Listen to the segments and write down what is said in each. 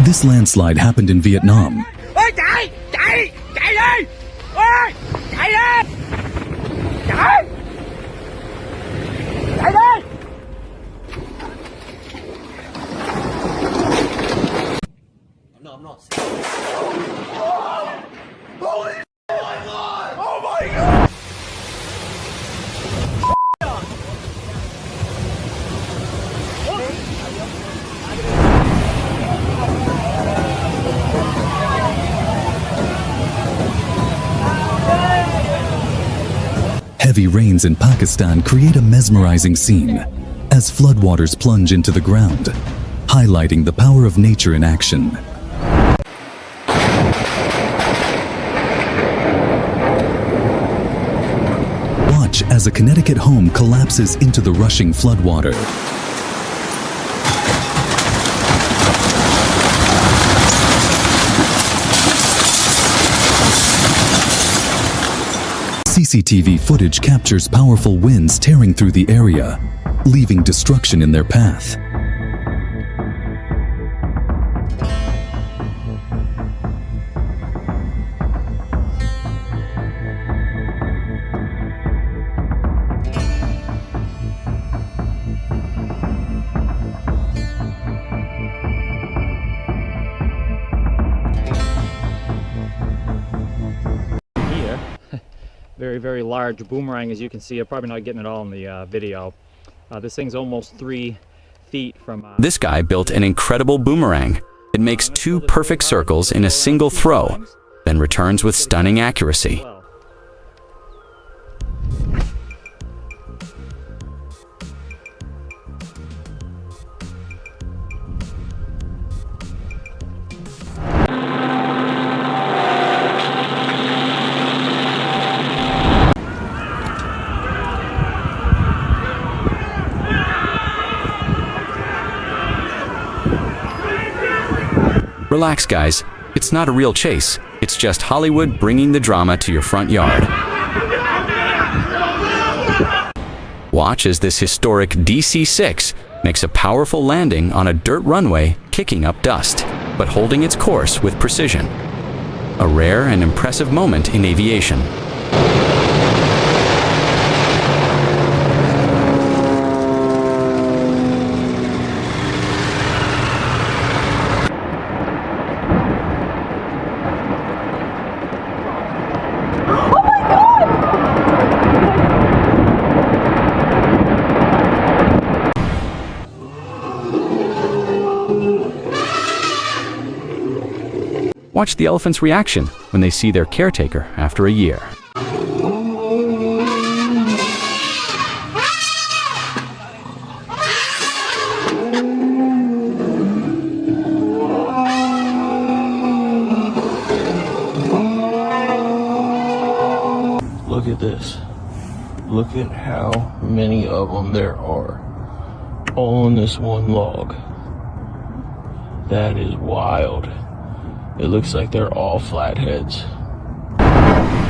This landslide happened in Vietnam. Ôi chạy, chạy, chạy đi. Ôi, chạy đi. Chạy. Chạy đi. No, I'm not. Holy oh my God! Oh my God! Heavy rains in Pakistan create a mesmerizing scene as floodwaters plunge into the ground, highlighting the power of nature in action. Watch as a Connecticut home collapses into the rushing floodwater. CCTV footage captures powerful winds tearing through the area, leaving destruction in their path. Very large boomerang, as you can see. I'm probably not getting it all in the video. This thing's almost 3 feet from... This guy built an incredible boomerang. It makes 2 perfect circles in a single throw, then returns with stunning accuracy. Relax, guys. It's not a real chase. It's just Hollywood bringing the drama to your front yard. Watch as this historic DC-6 makes a powerful landing on a dirt runway, kicking up dust, but holding its course with precision. A rare and impressive moment in aviation. Watch the elephants' reaction when they see their caretaker after a year. Look at this. Look at how many of them there are, all on this one log. That is wild. It looks like they're all flatheads.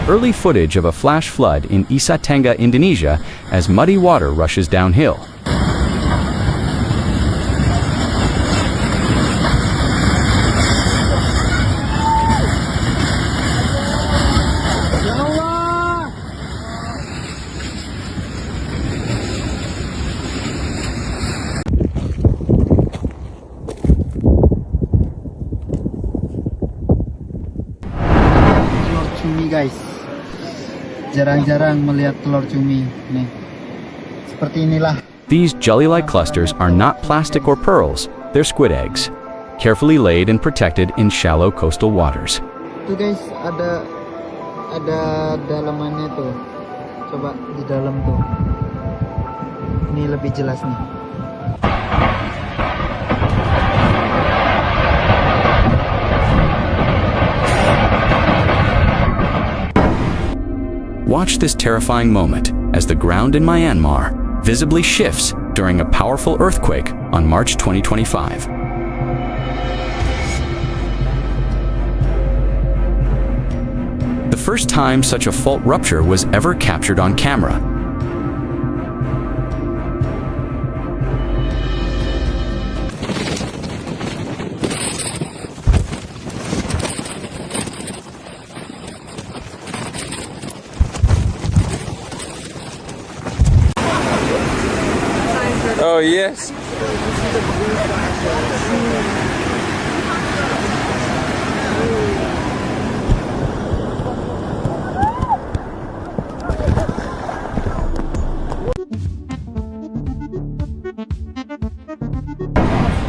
Early footage of a flash flood in Nusa Tenggara, Indonesia, as muddy water rushes downhill. Cumi guys, jarang-jarang melihat telur cumi nih. Seperti inilah. These jelly-like clusters are not plastic or pearls, they're squid eggs, carefully laid and protected in shallow coastal waters. Tuh guys, ada dalamannya tuh. Coba di dalam tuh. Ini lebih jelas nih. Watch this terrifying moment as the ground in Myanmar visibly shifts during a powerful earthquake on March 2025. The first time such a fault rupture was ever captured on camera. Oh, yes.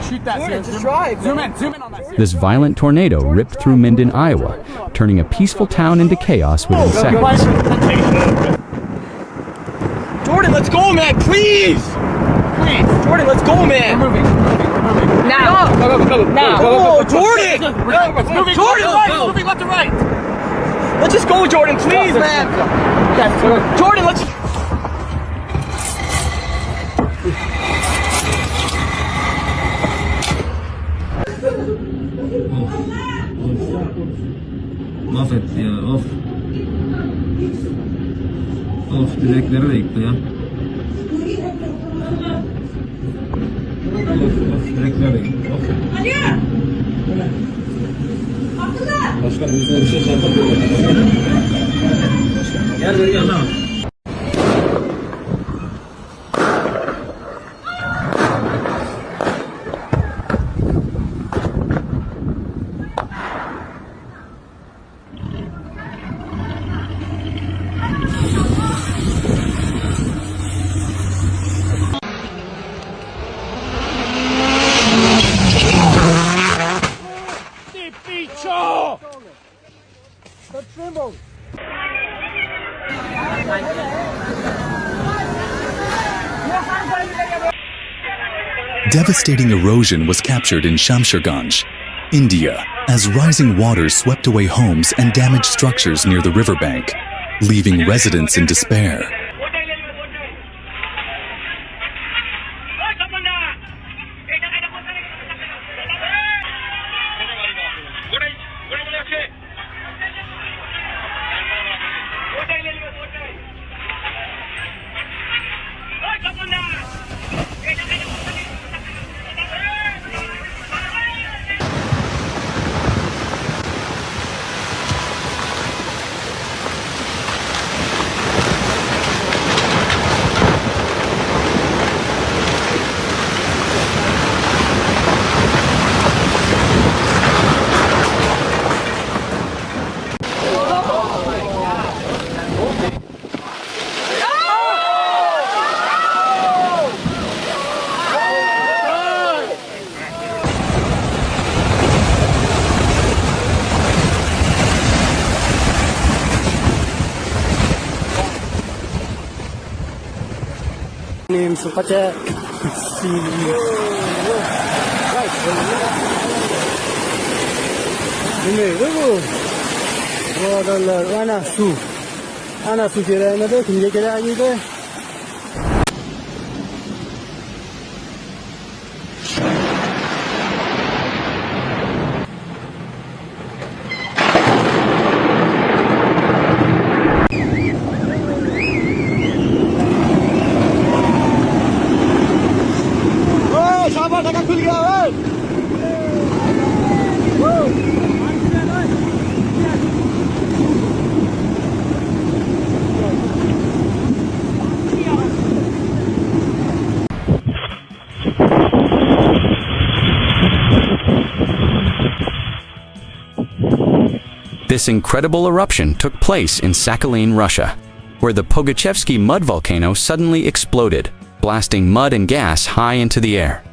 Shoot that, Jordan, just drive. Zoom in on that. This violent tornado ripped through Minden, Iowa, turning a peaceful town into chaos within seconds. Jordan, let's go, man, please! Please, Jordan, let's go, man! We're moving. Now! Go. Now! Go, Jordan! Jordan, moving left to right! Let's just go, Jordan, please, man! Jordan, let's... Off it, yeah, off. Off, direkleri de yıktı ya. Off, direkleri de yıktı. Off. Başkan, yüzüne bir şey çarpabilir. Gel beri yanına. Devastating erosion was captured in Shamsherganj, India, as rising waters swept away homes and damaged structures near the riverbank, leaving residents in despair. Supaya si ini dulu ada anak su kira ada tinggal kira aja deh. This incredible eruption took place in Sakhalin, Russia, where the Pogachevsky mud volcano suddenly exploded, blasting mud and gas high into the air.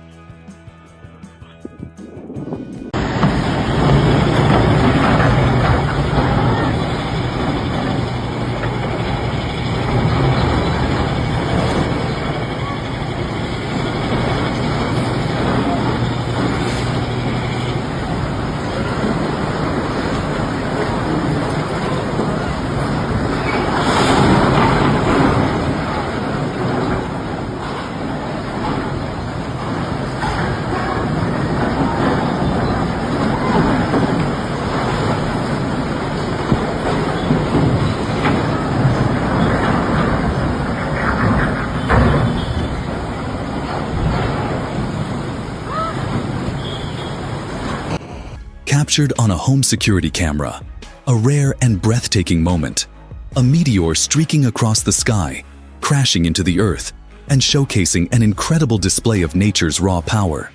Captured on a home security camera, a rare and breathtaking moment. A meteor streaking across the sky, crashing into the earth, and showcasing an incredible display of nature's raw power.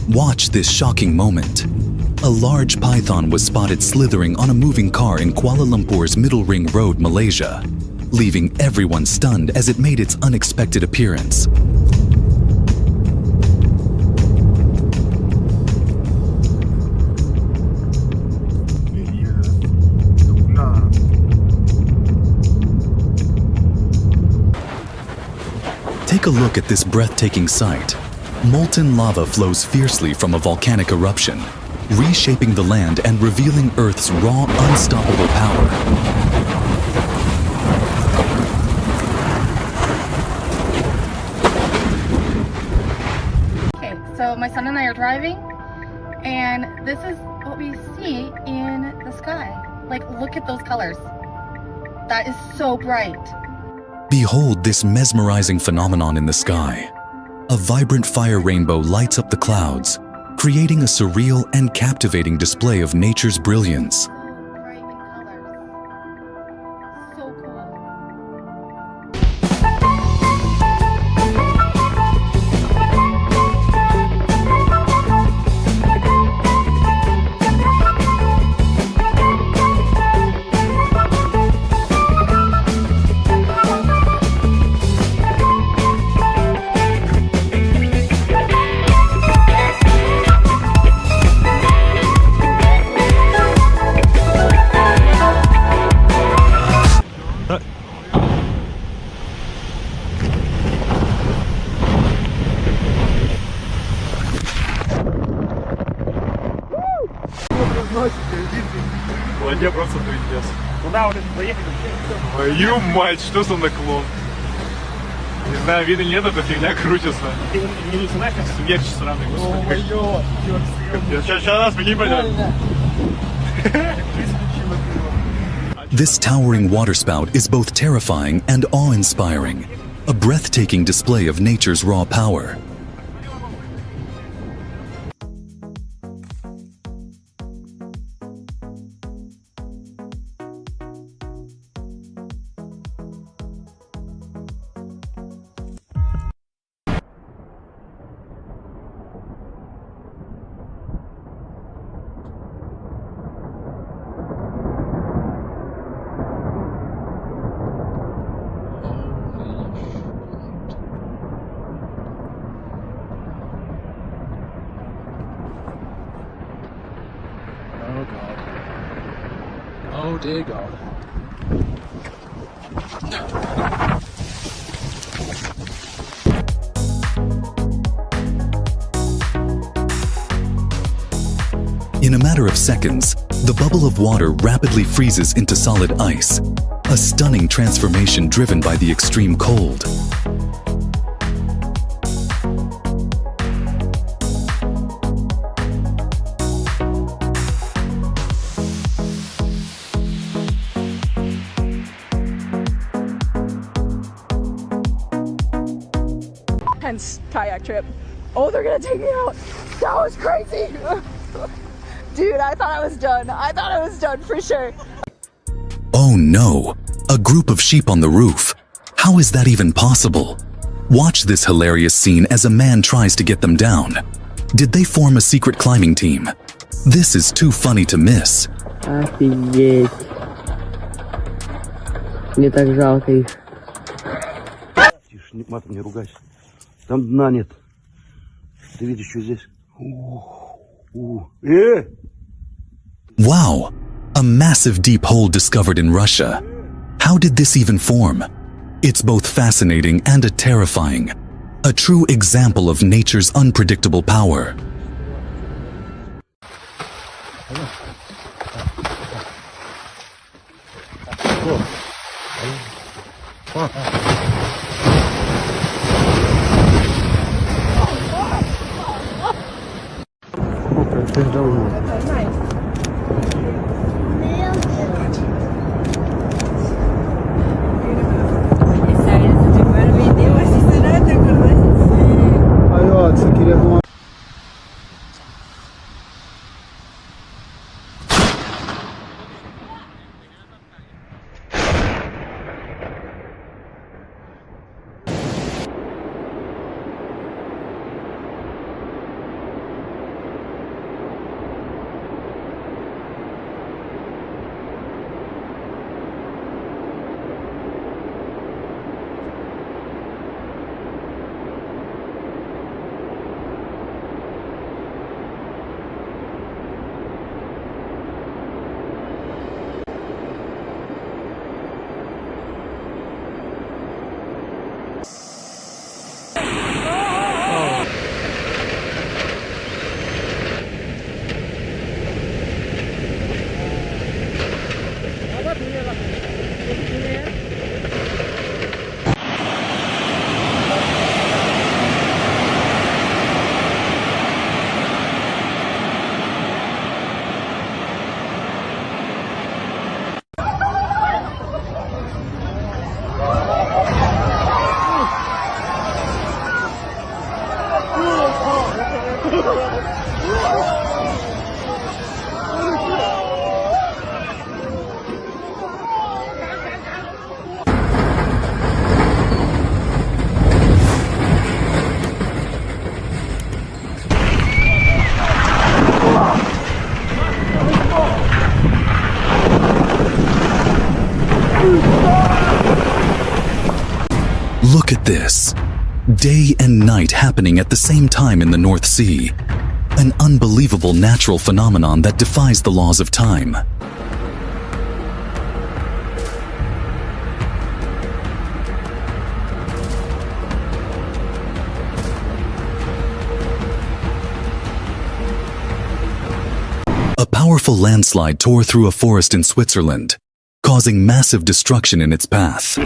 Watch this shocking moment. A large python was spotted slithering on a moving car in Kuala Lumpur's Middle Ring Road, Malaysia, leaving everyone stunned as it made its unexpected appearance. Take a look at this breathtaking sight. Molten lava flows fiercely from a volcanic eruption, reshaping the land and revealing Earth's raw, unstoppable power. Okay, so my son and I are driving, and this is what we see in the sky. Like, look at those colors. That is so bright. Behold this mesmerizing phenomenon in the sky. A vibrant fire rainbow lights up the clouds, creating a surreal and captivating display of nature's brilliance. So bright in colors. So cool. Воде просто трындец. Куда уже поехали? Твою мать, что за наклон? Не знаю, видно нет, эта фигня крутится. Ты не знаешь, как смерч сраный, господи. Сейчас нас беги пойдет. This towering waterspout is both terrifying and awe-inspiring, a breathtaking display of nature's raw power. Oh dear God. In a matter of seconds, the bubble of water rapidly freezes into solid ice, a stunning transformation driven by the extreme cold. Hence kayak trip. Oh, they're gonna take me out. That was crazy. Dude, I thought I was done. I thought I was done for sure. Oh no! A group of sheep on the roof. How is that even possible? Watch this hilarious scene as a man tries to get them down. Did they form a secret climbing team? This is too funny to miss. Офигеть. Мне так жалко их. Тише, матом не ругайся. Там дна нет. Ты видишь, что здесь? Wow! A massive deep hole discovered in Russia. How did this even form? It's both fascinating and terrifying. A true example of nature's unpredictable power. Look at this. Day and night happening at the same time in the North Sea. An unbelievable natural phenomenon that defies the laws of time. A powerful landslide tore through a forest in Switzerland, causing massive destruction in its path.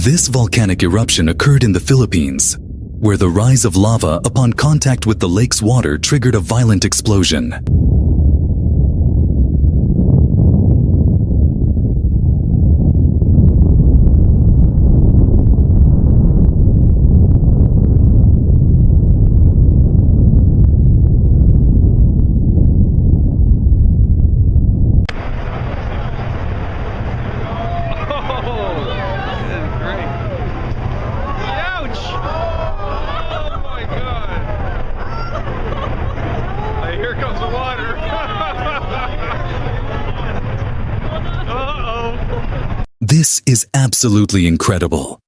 This volcanic eruption occurred in the Philippines, where the rise of lava upon contact with the lake's water triggered a violent explosion. This is absolutely incredible.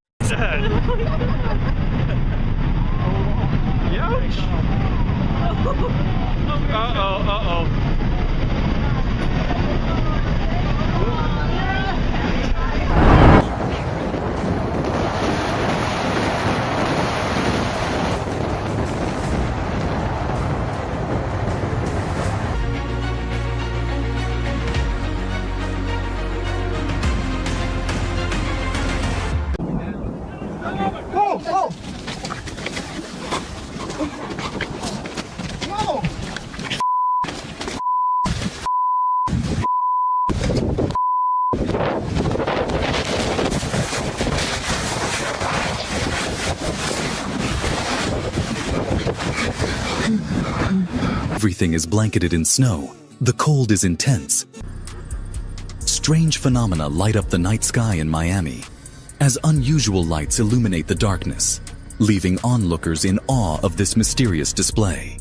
Everything is blanketed in snow. The cold is intense. Strange phenomena light up the night sky in Miami, as unusual lights illuminate the darkness, leaving onlookers in awe of this mysterious display.